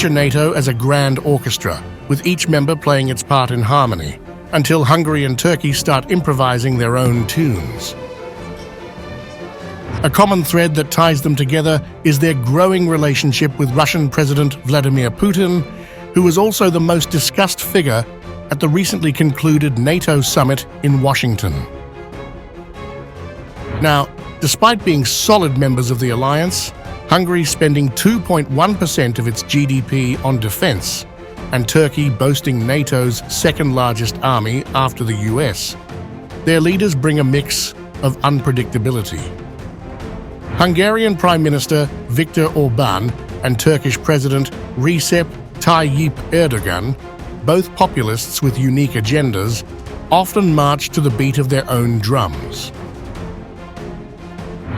Picture NATO as a grand orchestra, with each member playing its part in harmony, until Hungary and Turkey start improvising their own tunes. A common thread that ties them together is their growing relationship with Russian President Vladimir Putin, who was also the most discussed figure at the recently concluded NATO summit in Washington. Now, despite being solid members of the alliance, Hungary spending 2.1% of its GDP on defense, and Turkey boasting NATO's second-largest army after the US, their leaders bring a mix of unpredictability. Hungarian Prime Minister Viktor Orbán and Turkish President Recep Tayyip Erdoğan, both populists with unique agendas, often march to the beat of their own drums.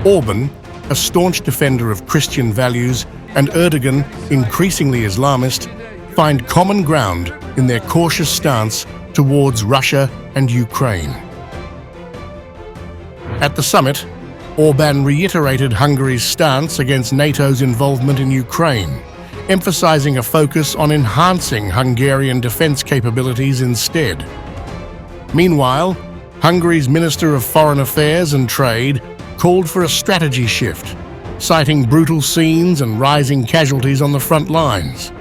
Orban, a staunch defender of Christian values, and Erdoğan, increasingly Islamist, find common ground in their cautious stance towards Russia and Ukraine. At the summit, Orban reiterated Hungary's stance against NATO's involvement in Ukraine, emphasizing a focus on enhancing Hungarian defense capabilities instead. Meanwhile, Hungary's Minister of Foreign Affairs and Trade called for a strategy shift, citing brutal scenes and rising casualties on the front lines.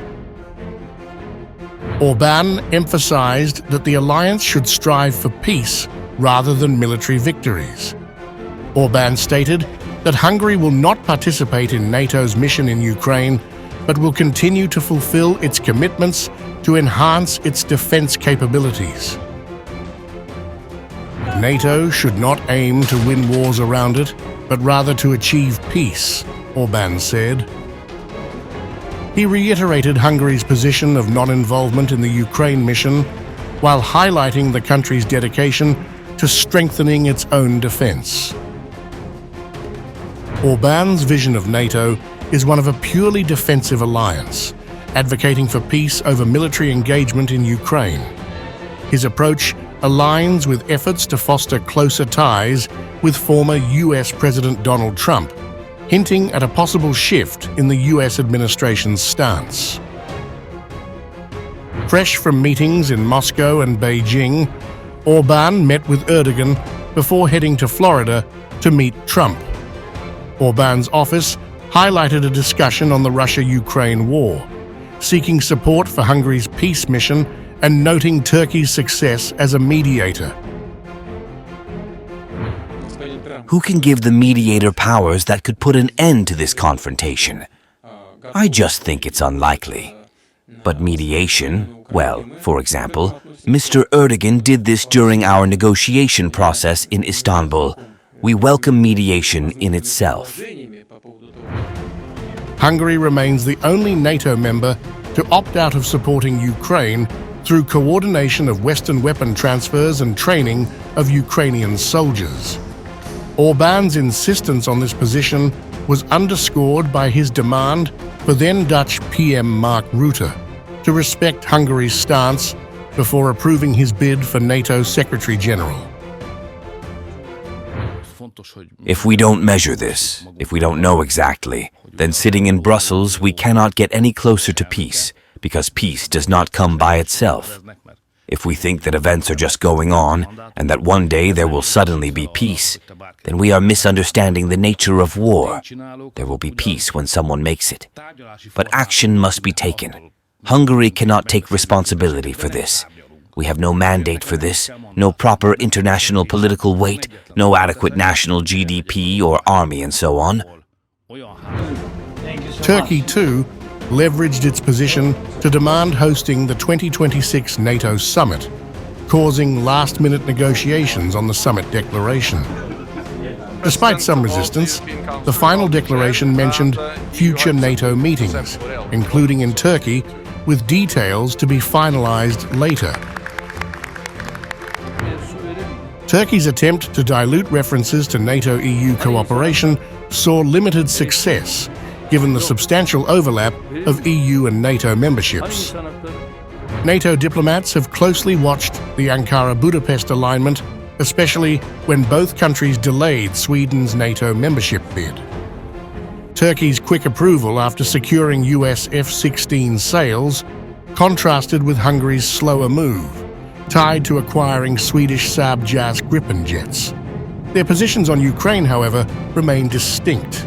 Orbán emphasized that the alliance should strive for peace rather than military victories. Orbán stated that Hungary will not participate in NATO's mission in Ukraine, but will continue to fulfill its commitments to enhance its defense capabilities. NATO should not aim to win wars around it, but rather to achieve peace, Orbán said. He reiterated Hungary's position of non-involvement in the Ukraine mission, while highlighting the country's dedication to strengthening its own defense. Orbán's vision of NATO is one of a purely defensive alliance, advocating for peace over military engagement in Ukraine. His approach aligns with efforts to foster closer ties with former US President Donald Trump, hinting at a possible shift in the US administration's stance. Fresh from meetings in Moscow and Beijing, Orbán met with Erdoğan before heading to Florida to meet Trump. Orbán's office highlighted a discussion on the Russia-Ukraine war, seeking support for Hungary's peace mission and noting Turkey's success as a mediator. Who can give the mediator powers that could put an end to this confrontation? I just think it's unlikely. But mediation, well, for example, Mr. Erdoğan did this during our negotiation process in Istanbul. We welcome mediation in itself. Hungary remains the only NATO member to opt out of supporting Ukraine through coordination of Western weapon transfers and training of Ukrainian soldiers. Orbán's insistence on this position was underscored by his demand for then Dutch PM Mark Rutte to respect Hungary's stance before approving his bid for NATO Secretary General. If we don't measure this, if we don't know exactly, then sitting in Brussels we cannot get any closer to peace, because peace does not come by itself. If we think that events are just going on, and that one day there will suddenly be peace, then we are misunderstanding the nature of war. There will be peace when someone makes it. But action must be taken. Hungary cannot take responsibility for this. We have no mandate for this, no proper international political weight, no adequate national GDP or army and so on. Turkey, too, leveraged its position to demand hosting the 2026 NATO summit, causing last-minute negotiations on the summit declaration. Despite some resistance, the final declaration mentioned future NATO meetings, including in Turkey, with details to be finalized later. Turkey's attempt to dilute references to NATO-EU cooperation saw limited success, given the substantial overlap of EU and NATO memberships. NATO diplomats have closely watched the Ankara-Budapest alignment, especially when both countries delayed Sweden's NATO membership bid. Turkey's quick approval after securing US F-16 sales contrasted with Hungary's slower move, tied to acquiring Swedish Saab Jas Gripen jets. Their positions on Ukraine, however, remain distinct.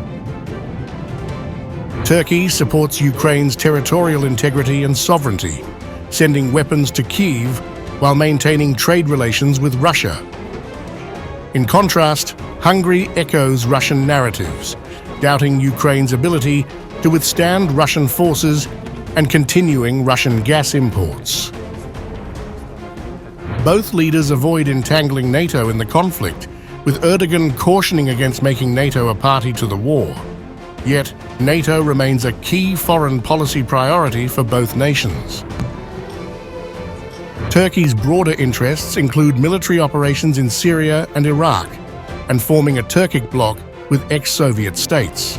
Turkey supports Ukraine's territorial integrity and sovereignty, sending weapons to Kyiv while maintaining trade relations with Russia. In contrast, Hungary echoes Russian narratives, doubting Ukraine's ability to withstand Russian forces and continuing Russian gas imports. Both leaders avoid entangling NATO in the conflict, with Erdoğan cautioning against making NATO a party to the war. Yet, NATO remains a key foreign policy priority for both nations. Turkey's broader interests include military operations in Syria and Iraq, and forming a Turkic bloc with ex-Soviet states.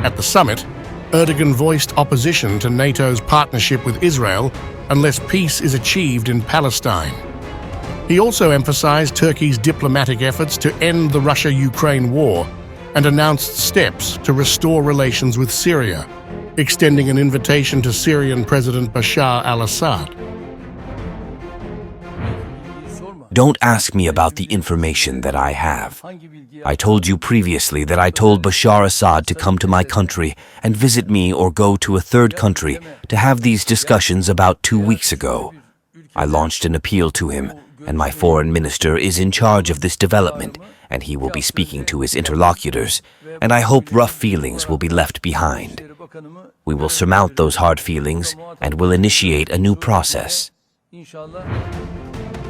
At the summit, Erdoğan voiced opposition to NATO's partnership with Israel unless peace is achieved in Palestine. He also emphasized Turkey's diplomatic efforts to end the Russia-Ukraine war and announced steps to restore relations with Syria, extending an invitation to Syrian President Bashar al-Assad. Don't ask me about the information that I have. I told you previously that I told Bashar Assad to come to my country and visit me or go to a third country to have these discussions about 2 weeks ago. I launched an appeal to him, and my foreign minister is in charge of this development, and he will be speaking to his interlocutors, and I hope rough feelings will be left behind. We will surmount those hard feelings and will initiate a new process.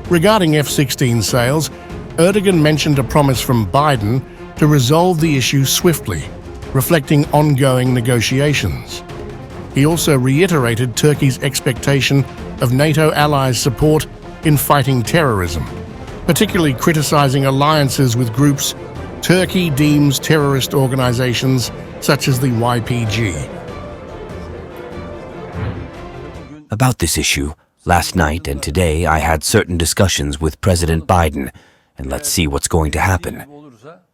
Regarding F-16 sales, Erdoğan mentioned a promise from Biden to resolve the issue swiftly, reflecting ongoing negotiations. He also reiterated Turkey's expectation of NATO allies' support in fighting terrorism, particularly criticizing alliances with groups Turkey deems terrorist organizations such as the YPG. About this issue, last night and today I had certain discussions with President Biden, and let's see what's going to happen.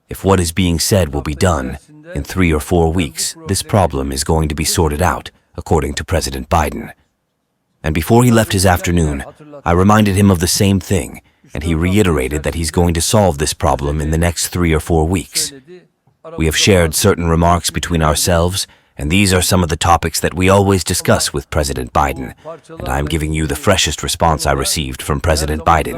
If what is being said will be done, in 3 or 4 weeks, this problem is going to be sorted out, according to President Biden. And before he left his afternoon, I reminded him of the same thing, and he reiterated that he's going to solve this problem in the next 3 or 4 weeks. We have shared certain remarks between ourselves, and these are some of the topics that we always discuss with President Biden, and I am giving you the freshest response I received from President Biden.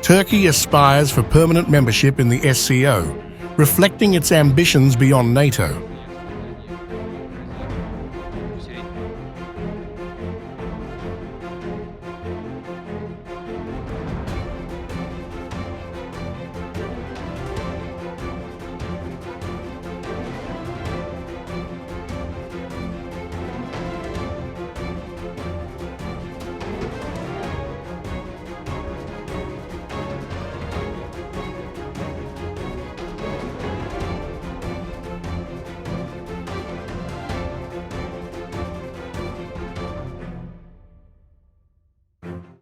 Turkey aspires for permanent membership in the SCO, reflecting its ambitions beyond NATO.